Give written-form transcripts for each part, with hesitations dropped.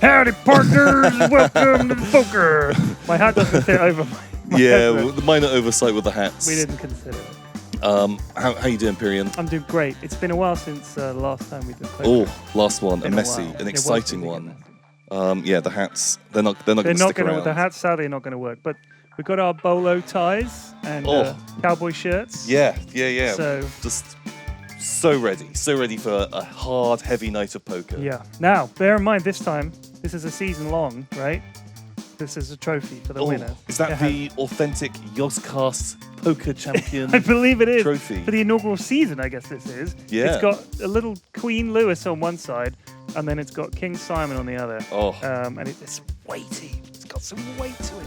Howdy, partners. Welcome to the poker. My hat doesn't fit over my head, the minor oversight with the hats. we didn't consider it. How you doing, Pyrion? I'm doing great. It's been a while since the last time we did poker. Oh, last one, Been a a messy, while. an It was exciting really one. good. The hats, they're not going to stick around. The hats sadly are not going to work, but we've got our bolo ties and cowboy shirts. Yeah. So Just so ready for a hard, heavy night of poker. yeah. Now, bear in mind this time, this is a season long, right? This is a trophy for the winner. Is that It has- the authentic Yogscast Poker Champion I believe it is. trophy? For the inaugural season, I guess this is. Yeah. It's got a little Queen Lewis on one side, and then it's got King Simon on the other. Oh. And it's weighty. It's got some weight to it.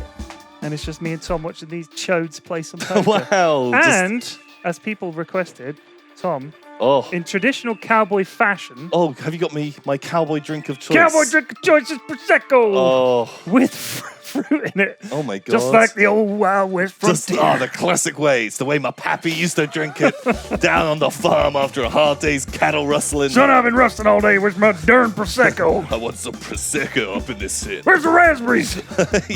And it's just me and Tom watching these chodes play some poker. Wow. And, as people requested, Tom, in traditional cowboy fashion... Oh, have you got me my cowboy drink of choice? Cowboy drink of choice is Prosecco! Oh. With fruit in it. Oh my God. Just like the old Wild West frontier. The classic way. It's the way my pappy used to drink it down on the farm after a hard day's cattle rustling. Son, I've been rusting all day. Where's my darn Prosecco? I want some Prosecco up in this shit. Where's the raspberries?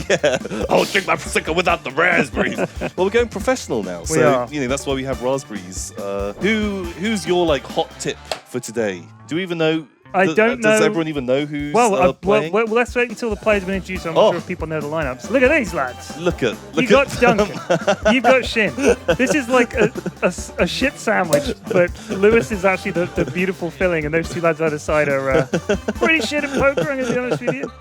Yeah. I'll drink my Prosecco without the raspberries. Well, we're going professional now. We are. That's why we have raspberries. Who's your hot tip for today? Do we even know? I don't know. Does everyone even know who's playing? Well, let's wait until the players have been introduced. I'm not sure if people know the lineups. Look at these lads. Look You at got Duncan. You've got Shin. This is like a shit sandwich, but Lewis is actually the beautiful filling, and those two lads either side are pretty shit at poker, I'm going to be honest with you.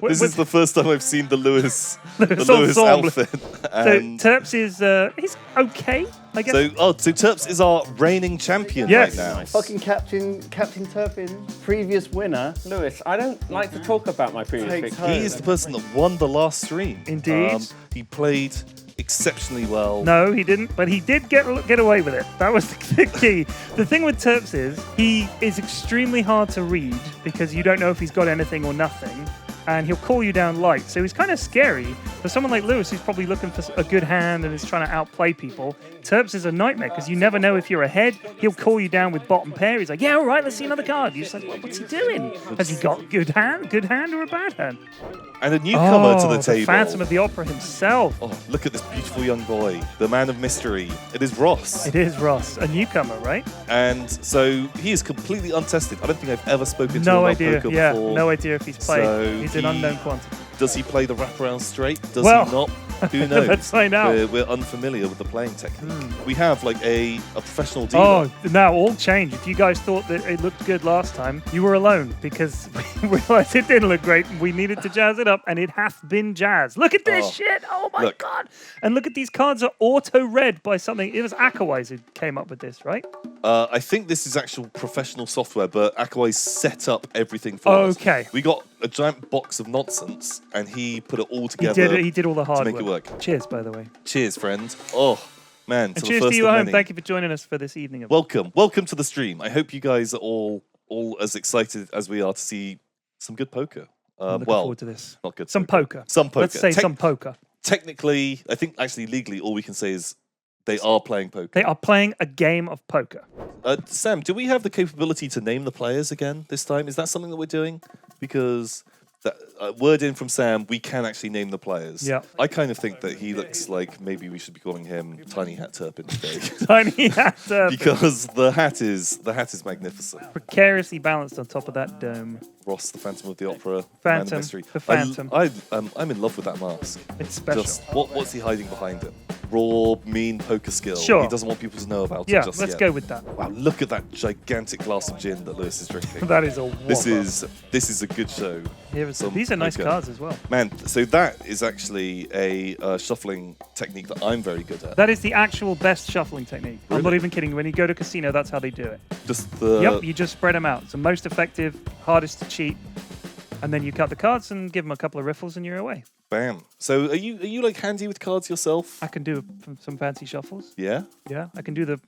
This is the first time I've seen the Lewis ensemble. outfit. So Terps is he's okay, I guess. So Terps is our reigning champion Yes. right now. Fucking Captain Turpin, previous winner. Lewis, I don't like to talk about my previous Takes pick. home. He is the person that won the last stream. Indeed. He played exceptionally well. No, he didn't, but he did get away with it. That was the key. The thing with Terps is he is extremely hard to read because you don't know if he's got anything or nothing, and he'll call you down light. So he's kind of scary for someone like Lewis who's probably looking for a good hand and is trying to outplay people. Terps is a nightmare because you never know if you're ahead. He'll call you down with bottom pair. He's like, yeah, all right, let's see another card. You're just like, well, what's he doing? Has he got good hand or a bad hand? And a newcomer to the table. The Phantom of the Opera himself. Oh, look at this beautiful young boy, the man of mystery. It is Ross. It is Ross, a newcomer, right? And so he is completely untested. I don't think I've ever spoken to No him idea. about poker Yeah, before. no idea if he's played. So He's an unknown quantity. Does he play the wraparound straight? Does Well, he not? Who knows? let's find out. We're unfamiliar with the playing technique. We have like a professional dealer. Oh, now all changed. If you guys thought that it looked good last time, you were alone because we realized it didn't look great and we needed to jazz it up, and it hath been jazzed. Look at this shit. Oh my God. And look at these cards are auto-read by something. It was Akawais who came up with this, right? I think this is actual professional software, but Akawai set up everything for us. Okay. We got a giant box of nonsense, and he put it all together. He did all the hard to make work. it work. Cheers, by the way. Cheers, friend. Oh, man. And to the cheers first to you of at home. many. Thank you for joining us for this evening. Welcome to the stream. I hope you guys are all as excited as we are to see some good poker. I'm looking forward to this. Not good. Some poker. Some poker. Let's say some poker. Technically, I think actually legally, all we can say is they are playing poker. They are playing a game of poker. Sam, do we have the capability to name the players again this time? Is that something that we're doing? Because word in from Sam, we can actually name the players. Yeah. I kind of think that he looks like maybe we should be calling him Tiny Hat Turpin today. Tiny hat. Because the hat is magnificent. Precariously balanced on top of that dome. Ross, the Phantom of the Opera, Phantom, Man of Mystery. the Phantom. I'm in love with that mask. It's special. Just what's he hiding behind it? Raw, mean poker skill. Sure. He doesn't want people to know about Yeah, it just let's yet. go with that. Wow, look at that gigantic glass of gin that Lewis is drinking. That is a whopper. This is a good show. These are nice poker. cards as well. Man, so that is actually a shuffling technique that I'm very good at. That is the actual best shuffling technique. I'm not Really? even kidding. When you go to casino, that's how they do it. Just the Yep, you just spread them out. It's the most effective, hardest to cheat. And then you cut the cards and give them a couple of riffles and you're away. bam. So are you like handy with cards yourself? I can do some fancy shuffles. Yeah. Yeah, I can do the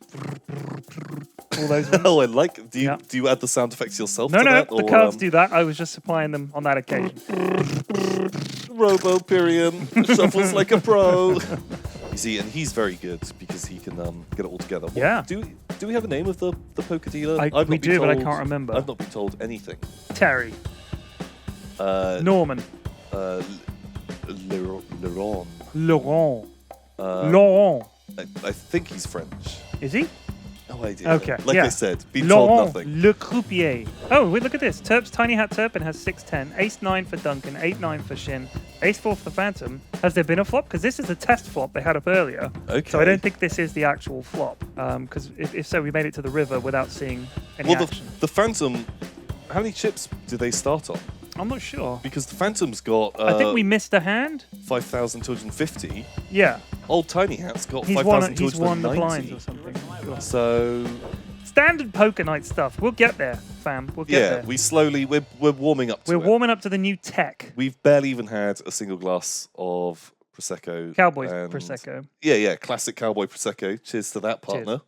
all those ones. Oh, I like. Do Yeah. you add the sound effects yourself? No, to no, that, the or, cards do that. I was just supplying them on that occasion. Robo Pyrion shuffles like a pro. You see, and he's very good because he can get it all together. Yeah. Do we have a name of the poker dealer? We do, but I can't remember. I've not been told anything. Terry. Norman. Leron. Laurent. Laurent. I think he's French. Is he? No idea. Okay. Like yeah. I said, been told Laurent nothing. Le Croupier. Oh, wait, look at this. Terp's Tiny Hat Turpin has 6-10. Ace-9 for Duncan. 8-9 for Shin. Ace-4 for the Phantom. Has there been a flop? Because this is the test flop they had up earlier. Okay. So I don't think this is the actual flop. Because if so, we made it to the river without seeing any action. The Phantom, how many chips do they start on? I'm not sure. Because the Phantom's got I think we missed a hand. 5,250. Yeah. Old Tiny Hat's got He's 5,290. won the blinds or something. Sure. So Standard poker night stuff. We'll get there, fam. We'll get there. we're warming up to We're it. warming up to the new tech. We've barely even had a single glass of Prosecco. Cowboys and- Prosecco. Yeah, classic Cowboy Prosecco. Cheers to that, partner.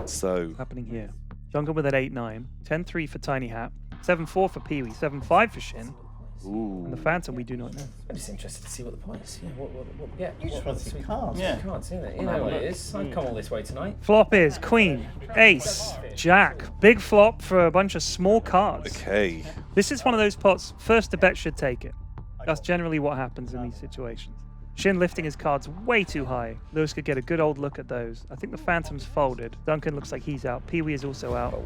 So, Happening here. Duncan with an 8-9. 10-3 for Tiny Hat. 7-4 for Pee-wee. 7-5 for Shin. And the Phantom we do not know. I'm just interested to see what the point is. Yeah, what we get. You just want to see cards. Yeah. Cards, isn't it? You know what it is. I'd come all this way tonight. Flop is Queen, Ace, Jack. Big flop for a bunch of small cards. okay. This is one of those pots, first to bet should take it. That's generally what happens in these situations. Shin lifting his cards way too high. Lewis could get a good old look at those. I think the Phantom's folded. Duncan looks like he's out. Pee-wee is also out.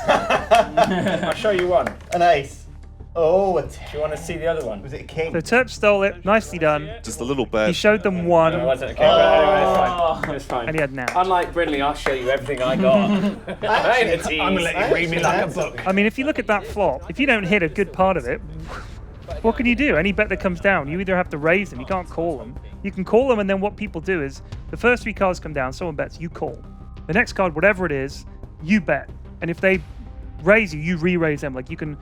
I'll show you one. An ace. Oh, a Do you want to see the other one? Was it a king? So Terp stole it. Nicely done. Just a little bet. He showed them one, No, it wasn't. Okay, but anyway, it's fine. It's fine. and he had an out. Unlike Brindley, I'll show you everything I got. I ain't a tease. I'm gonna let you read me like a book. I mean, if you look at that flop, if you don't hit a good part of it, what can you do? Any bet that comes down, you either have to raise them, you can't call them. You can call them, and then what people do is, the first 3 cards come down, someone bets, you call. The next card, whatever it is, you bet. And if they raise you, you re-raise them. Like you can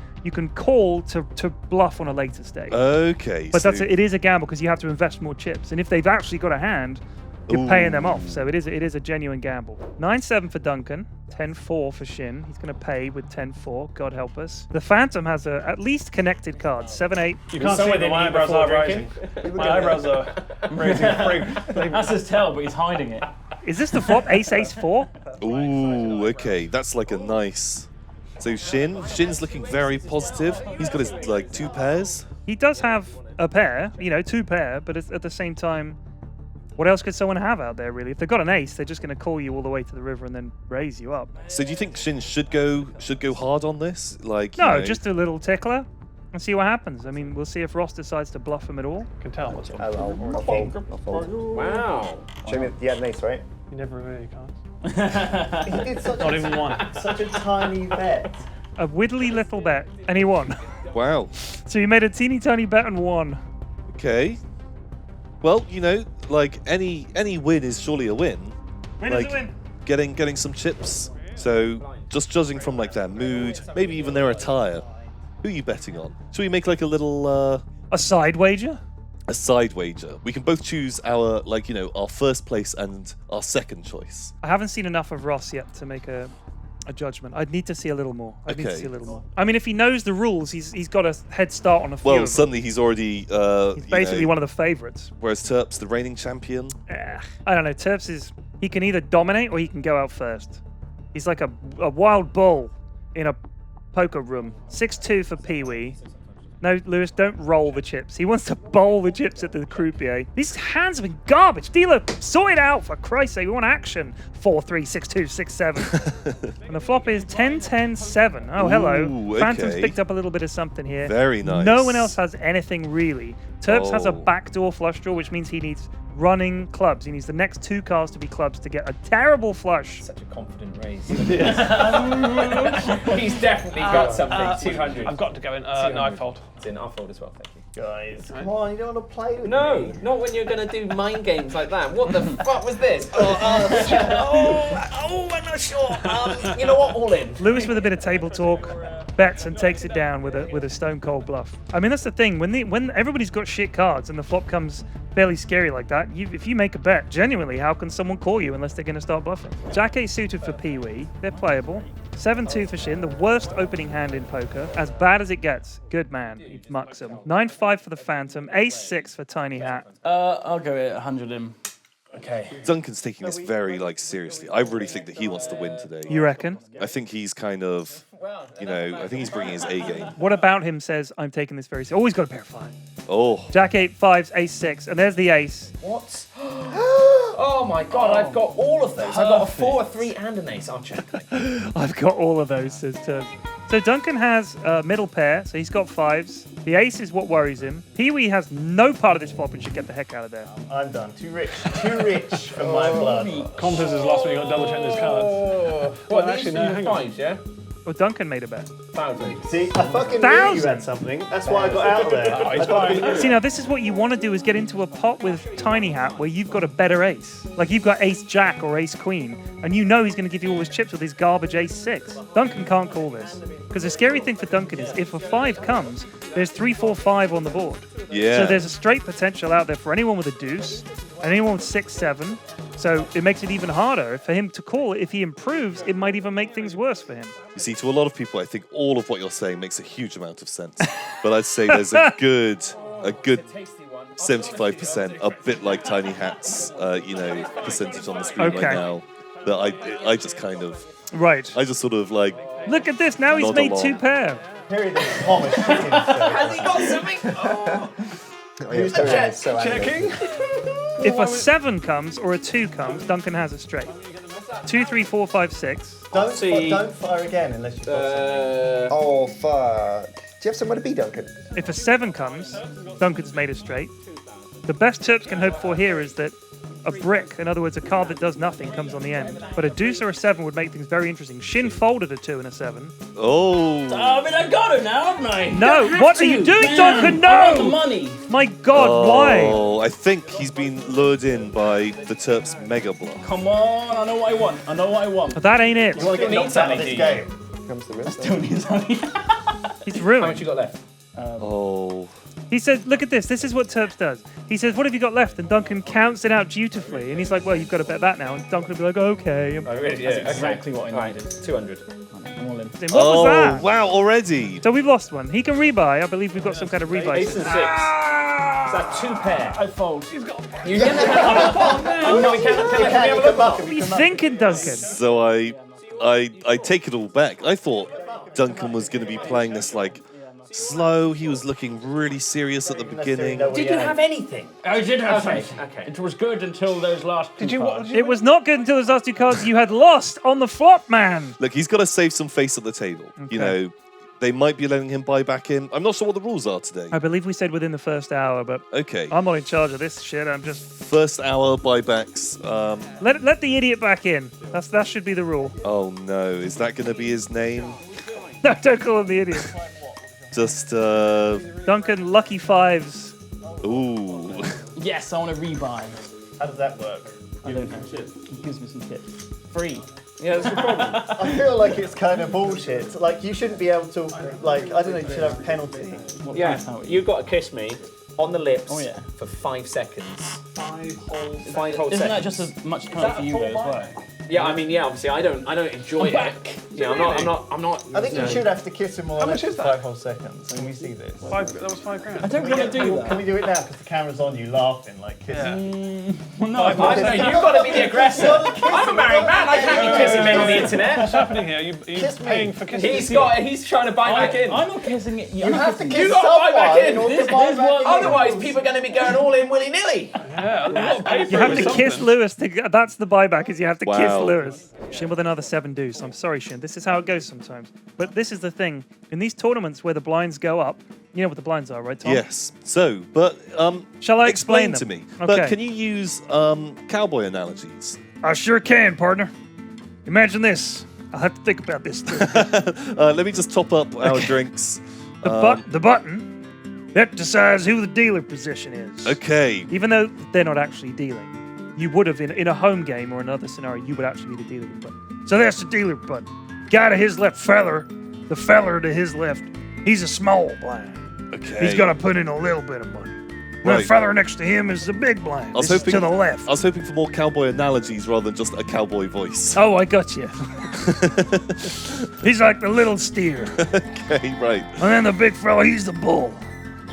call to bluff on a later stage. Okay. But so it is a gamble because you have to invest more chips. And if they've actually got a hand, you're paying them off. So it is a genuine gamble. 9-7 for Duncan, 10-4 for Shin. He's going to pay with 10-4. God help us. The Phantom has at least connected cards. 7-8. You can't see Somewhere it, but they my need eyebrows before are drinking. rising. My eyebrows are raising a frig. That's his tell, but he's hiding it. Is this the flop? Ace 4? Ooh, okay. That's like a nice. So Shin's looking very positive. He's got his like 2 pairs. He does have a pair, 2 pair, but at the same time, what else could someone have out there, really? If they've got an ace, they're just going to call you all the way to the river and then raise you up. So do you think Shin should go hard on this? Like No, you know, just a little tickler and see what happens. I mean, we'll see if Ross decides to bluff him at all. I can tell what's on. I'll fold. I'll fold. Wow. Show me. You had an ace, right? You never reveal your cards. He did such Not even one. such a tiny bet. A widdly little bet, and he won. wow. So you made a teeny tiny bet and won. Okay. Well, like any win is surely a win. Win like is a win. getting some chips. So just judging from like their mood, maybe even their attire, who are you betting on? Should we make like a little A side wager? a side wager? We can both choose our our first place and our second choice. I haven't seen enough of Ross yet to make a judgment. I'd need to see a little more. Okay. I mean, if he knows the rules, he's got a head start on a few Well, of them. suddenly he's already He's basically one of the favourites. Whereas Terp's the reigning champion. I don't know. Terps he can either dominate or he can go out first. He's like a wild bull in a poker room. 6-2 for Pee-wee. No, Lewis, don't roll the chips. He wants to bowl the chips at the croupier. These hands have been garbage. Dealer, sort it out, for Christ's sake. We want action. 4-3, 6-2, 6-7. And the flop is 10-10-7. Oh, hello. Ooh, Phantom's okay. picked up a little bit of something here. Very nice. No one else has anything, really. Terps has a Oh. backdoor flush draw, which means he needs running clubs. He needs the next 2 cards to be clubs to get a terrible flush. Such a confident raise. He's definitely got something. 200. I've got to go in. No, I fold. It's in. I'll fold as well, thank you. Guys, come on, you don't want to play with No, me. not when you're going to do mind games like that. What the fuck was this? I'm not sure. You know what? All in. Lewis with a bit of table talk, bets and takes it down with a stone cold bluff. I mean, that's the thing. When everybody's got shit cards and the flop comes fairly scary like that, if you make a bet, genuinely, how can someone call you unless they're going to start bluffing? Jack 8 suited for Pee-wee. They're playable. 7-2 for Shin, the worst opening hand in poker. As bad as it gets. Good man. He mucks him. 9-5 for the Phantom. Ace 6 for Tiny Hat. I'll go at 100 in. Okay. Duncan's taking this very seriously. I really think that he wants to win today. You reckon? I think he's kind of You know, I think he's bringing his A game. What about him says, I'm taking this very seriously? Oh, he's got a pair of 5. Oh, Jack 8, 5s, ace 6, and there's the ace. What? Oh my god, I've got all of those. I've got a 4, a 3, and an ace. I'll check. I've got all of those, says Turb. So Duncan has a middle pair, so he's got 5s. The ace is what worries him. Pee-wee has no part of this flop and should get the heck out of there. I'm done. Too rich for my blood. Contes is lost when you got to double check his cards. What, Well, these actually, no, are hang on. 5s, yeah? Well, Duncan made a bet. 1,000. See, I fucking knew you 1,000. had something. That's why I got out of there. Oh, he's fine. See, now this is what you want to do is get into a pot with Tiny Hat where you've got a better ace. Like you've got ace jack or ace queen, and you know he's going to give you all his chips with his garbage ace 6. Duncan can't call this. Because the scary thing for Duncan is if a 5 comes, there's 3, 4, 5 on the board. yeah. So there's a straight potential out there for anyone with a deuce, and anyone with 6, 7. So it makes it even harder for him to call. If he improves, it might even make things worse for him. You see, to a lot of people, I think all of what you're saying makes a huge amount of sense. But I'd say there's a good 75%, a bit like Tiny Hat's, percentage on the screen Okay. right now. That I just kind of, Right. I just sort of like, Look at this. Now he's Nod made along. 2 pair. Period. Thomas shitting Has he got something? Oh. Who's doing check. this? So angry. Checking. If a 7 comes or a 2 comes, Duncan has a straight. 2, 3, 4, 5, 6. Don't fire again unless you've got something. Oh, fuck. Do you have somewhere to be, Duncan? If a 7 comes, Duncan's made a straight. The best Terps can hope for here is that a brick, in other words, a card that does nothing, comes on the end. But a deuce or a 7 would make things very interesting. Shin folded a 2 and a 7. oh. I mean, I got it now, haven't I? No, Don't have what to. are you doing, Damn, Duncan? I want the No! money. My God, why? Oh, I think he's been lured in by the Terps mega bluff. Come on, I know what I want. I know what I want. But that ain't it. You want to get knocked out of this game? Comes the risk. Still needs money. He's How ruined. much you got left? Oh. He says, look at this. This is what Terps does. He says, what have you got left? And Duncan counts it out dutifully. And he's like, well, you've got to bet that now. And Duncan will be like, okay. Oh, really? That's exactly what I Right, needed. 200. I'm all in. What was that? Wow, already. So we've lost one. He can rebuy. I believe we've got some kind of rebuy. Ace and 6. system. Is that 2 pair? I fold. You can no, we can't. Can I have a look? What are you thinking, Duncan? So I take it all back. I thought Duncan was going to be playing this like slow. He was looking really serious at the beginning. Did you have anything? I did have Okay, something. okay. It was good until those last two cards. It was not good until those last 2 cards you had lost on the flop, man. Look, he's got to save some face at the table. You know, they might be letting him buy back in. I'm not sure what the rules are today. I believe we said within the first hour, but Okay. I'm not in charge of this shit. I'm just First hour buybacks. let the idiot back in. That should be the rule. Oh no, is that going to be his name? No, don't call him the idiot. Just Duncan, lucky 5s. ooh. Yes, I want to rebuy. How does that work? I don't know. It gives me some tips. Free. Yeah, that's the problem. I feel like it's kind of bullshit. Like, you shouldn't be able to, like, I don't know, you should have a penalty. What Yeah, price are we? you've got to kiss me on the lips Oh, yeah. for 5 seconds. 5 holes. 5 whole Isn't that seconds. just as much time for you though as well? Yeah, I mean, yeah. Obviously, I don't enjoy it. Yeah, I'm not. I think you should have to kiss him more than much is that? 5 whole seconds. Can we see this? That was 5 grand. I don't want to do Can that. we do it now? Because the camera's on you laughing, like kissing. Well, no, I don't know. You've got to be the aggressor. I'm a married man. I can't be kissing men on the internet. What's happening here? Are you Kiss me. paying for kissing? He's trying to buy back in. I'm not kissing it. You have to kiss You gotta buy back someone in. in order This- to buy this back one- in. Otherwise, people are going to be going all in willy nilly. Yeah, a lot of paper. You have or to something. kiss Lewis. That's the buyback, is you have to kiss Wow. Lewis. Shin with another 7 deuce. I'm sorry, Shin. This is how it goes sometimes. But this is the thing. In these tournaments where the blinds go up, you know what the blinds are, right, Tom? Yes. So, but Shall I explain to them? me. Okay. But can you use cowboy analogies? I sure can, partner. Imagine this. I'll have to think about this. Let me just top up our drinks. The button that decides who the dealer position is. Okay. Even though they're not actually dealing. You would have, in a home game or another scenario, you would actually be the dealer button. So that's the dealer button. Guy to his left, the feller to his left, he's a small blind. Okay. He's got to put in a little bit of money. The Right. feller next to him is the big blind. I was This is hoping to the left. I was hoping for more cowboy analogies rather than just a cowboy voice. Oh, I got you. He's like the little steer. Okay, right. And then the big fella, he's the bull.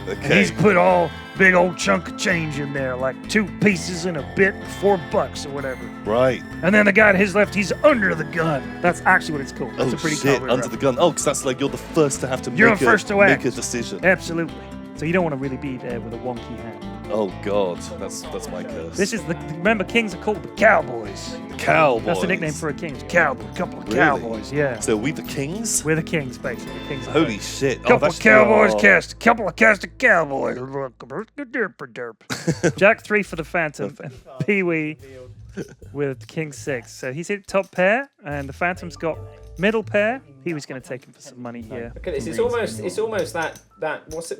And Okay. he's put all big old chunk of change in there, like 2 pieces and a bit, $4 or whatever. Right. And then the guy to his left, he's under the gun. That's actually what it's called. That's Oh a pretty shit! cowboy Under the gun. Oh, because that's like you're the first to have to You're make first to make act. a decision. Absolutely. So you don't want to really be there with a wonky hand. Oh god, that's my curse. This is remember, kings are called the Cowboys. Cowboys. That's the nickname for a king. It's Cowboy. A couple of Really? Cowboys, yeah. So we the kings? We're the kings, basically. Kings of Holy both. shit! Couple of that's Cowboys oh. cast. Couple of cast of Cowboys. Jack 3 for the Phantom. And Pee-wee with King 6. So he's hit top pair, and the Phantom's got middle pair. He was going to take him for some money here. Look at this. It's almost that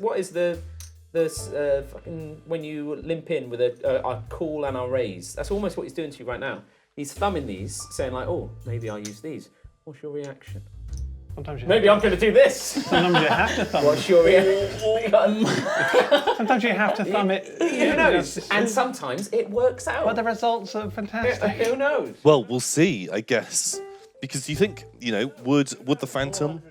what is the fucking when you limp in with a call and a raise. That's almost what he's doing to you right now. He's thumbing these, saying like, oh, maybe I'll use these. What's your reaction? Sometimes you Maybe I'm going to do this. Sometimes you have to thumb. What's your reaction? Sometimes you have to thumb it. Who knows? And sometimes it works out. But the results are fantastic. Who knows? Well, we'll see, I guess. Because do you think, would the Phantom,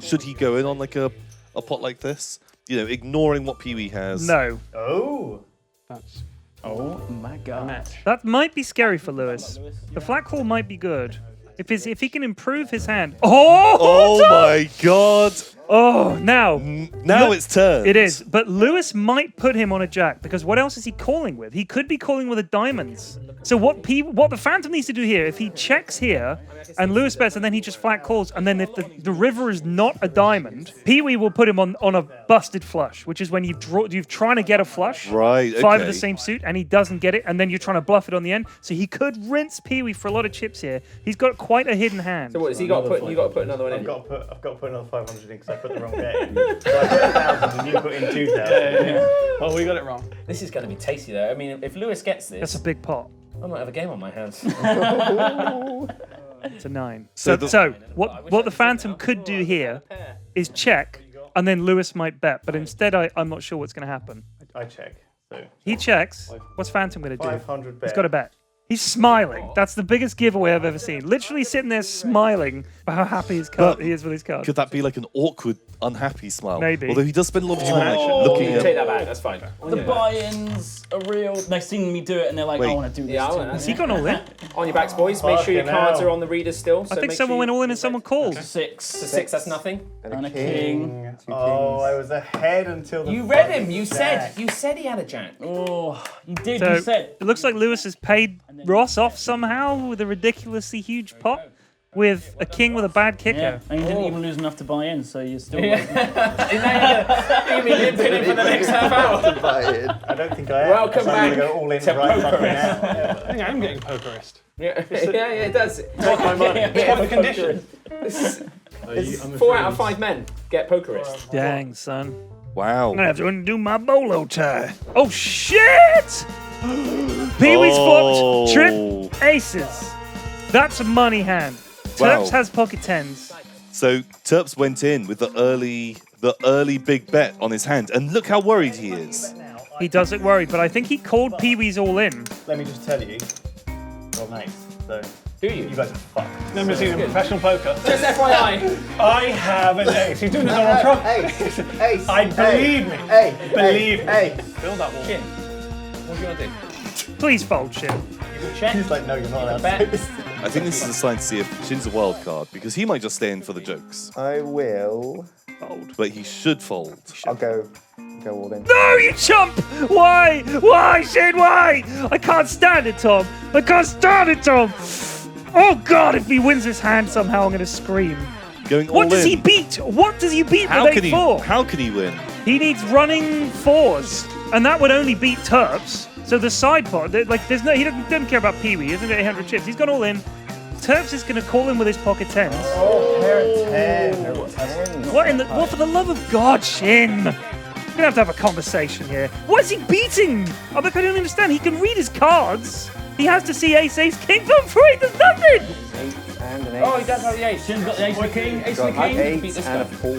should he go in on like a pot like this? Ignoring what Pee-wee has. No. Oh. That's Oh my a god. match. That might be scary for Lewis. The flat call might be good. If he can improve his hand. Oh my god! Oh, now. Now it's turned. It is, but Lewis might put him on a jack because what else is he calling with? He could be calling with a diamonds. So what the Phantom needs to do here, if he checks here and Lewis bets and then he just flat calls, and then if the river is not a diamond, Pee-wee will put him on a busted flush, which is when you've trying to get a flush, Right, 5 of okay. the same suit, and he doesn't get it, and then you're trying to bluff it on the end. So he could rinse Pee-wee for a lot of chips here. He's got quite a hidden hand. So what has he got to put? You got to put another one in. I've got to put another 500 in because I put the wrong bet in. So I put 1,000 and you put in 2,000. Well, we got it wrong. This is going to be tasty though. I mean, if Lewis gets this, That's a big pot. I might have a game on my hands. It's a 9. So So what the Phantom could do here is check, and then Lewis might bet. But instead, I'm not sure what's going to happen. I check. So He checks. What's Phantom going to do? 500 bet. He's got to bet. He's smiling. That's the biggest giveaway I've ever seen. Literally sitting there smiling for how happy he is with his card. Could that be like an awkward, unhappy smile? Maybe. Although he does spend a lot of time You looking can take at. that back. That's fine. The buy-ins are real. They've seen me do it and they're like, Wait. I want to do this Yeah, I too. want Has he gone all in? On your backs, boys. Make sure your Fucking cards hell. are on the readers still. So I think make someone sure went all in and someone called. 6. So 6. That's nothing. And a king. Oh, I was ahead until the. You read him. fucking You jack. said he had a jack. Oh, you did. So You said. it looks like Lewis has paid Ross off somehow with a ridiculously huge pot with a king with a bad kicker. Yeah, and you didn't even lose enough to buy in, so you're still. You mean limping in for the next half hour? I don't think I am. Welcome so I'm back gonna go all in to right Poker fucking Rest. now. I think I am getting pokerist. Yeah, it does. Take my money. Yeah, What a condition. It's 4 out of 5 men get pokerist. Dang, son. Wow. I'm gonna have to undo my bolo tie. Oh shit! Pee-wee's flopped trip aces. That's a money hand. Wow. Terps has pocket tens. So Terps went in with the early big bet on his hand, and look how worried he is. He does look worried, but I think he called Pee-wee's all in. Let me just tell you. Well, nice. So, Do you? you guys are fucked. Never seen a professional poker. Just FYI. I have an ace. He's doing this on Trump. Ace. Ace. I believe me. Hey. Believe me. Hey. Build that wall. Shin. What do you want to do? Please fold shit. You can check. He's like, no, you're not allowed to Bet. do this. I think this is a sign to see if Shin's a wild card, because he might just stay in for the jokes, I will. Fold. but he should fold. I'll go all in. No, you chump! Why? Why, Shane? Why? I can't stand it, Tom. I can't stand it, Tom. Oh God! If he wins this hand somehow, I'm gonna scream. Going all What does in. he beat? What does he beat How with can he? 8-4? How can he win? He needs running 4s, and that would only beat Terps. So the side pot, there's no. He doesn't care about Pee-wee. He hasn't got 800 chips. He's gone all in. Terps is gonna call him with his pocket tens. Oh, pair of 10. What in the? What for the love of God, Shin? We're gonna have a conversation here. What is he beating? I don't understand. He can read his cards. He has to see ace, ace, king, for free. There's nothing. Ace and an ace. Oh, he does have the ace. Shin's got the ace and the king. Ace and the Got king. an Beat 8 this and a guy. 4.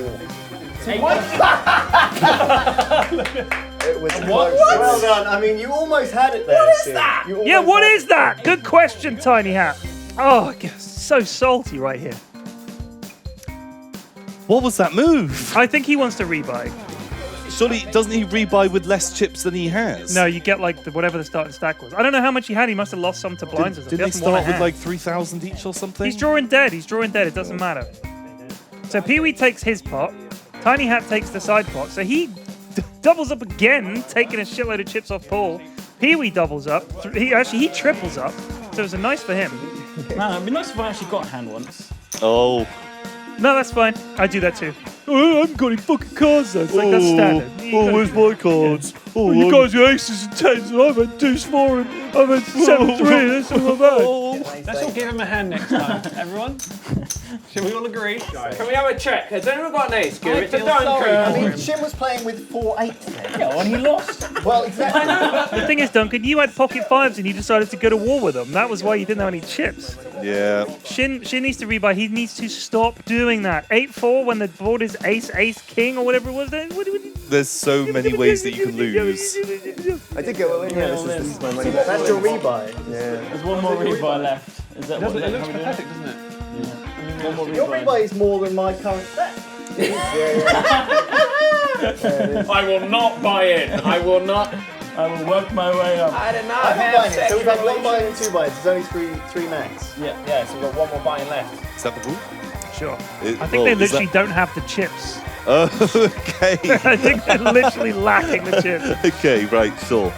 It was close. Well done. I mean, you almost had it there. What is that? Yeah, what is that? Good question, Tiny Hat. Oh, so salty right here. What was that move? I think he wants to rebuy. surely doesn't he rebuy with less chips than he has? No, you get like whatever the starting stack was. I don't know how much he had. He must have lost some to blinds or something. Didn't they He hasn't won a start with hand. like 3,000 each or something? He's drawing dead. He's drawing dead. It doesn't matter. So Pee-wee takes his pot. Tiny Hat takes the side pot. So he doubles up again, taking a shitload of chips off Paul. Pee-wee doubles up. He triples up. So it was a nice for him. Man, it'd be nice if I actually got a hand once. Oh. No, that's fine. I do that too. Oh, I haven't got any fucking cards though. It's like that's standard. where's my cards? Oh, you guys are aces and tens, and I've had deuce four, and I've had 7-3. That's all I've had. Let's all give him a hand next time, everyone. Should we all agree? Can we have a check? Has anyone got an ace? Give I it to feel sorry. I Duncan. mean, Shin was playing with 4 8s then. Yeah, and he lost. Well, exactly. The thing is, Duncan, you had pocket fives, and you decided to go to war with them. That was why you didn't have any chips. Yeah. Shin needs to rebuy. He needs to stop doing that. 8-4 when the board is ace, ace, king, or whatever it was. Then There's so many ways that you can lose. I did get one. Yeah, this is my money back. That's your rebuy. Yeah. There's one more rebuy left. Is that what It looks how we do pathetic, doesn't it? One more Your rebuy. rebuy is more than my current stack. I will not buy in. I will not. I will work my way up. I don't know. I'm not buying it. So we've had 1 buy and 2 buys. There's only three max. Yeah, so we've got one more buying left. Is that the rule? Sure. It- I think well, they is literally that- don't have the chips. Okay. I think they're literally lacking the chips. Okay, right, sure.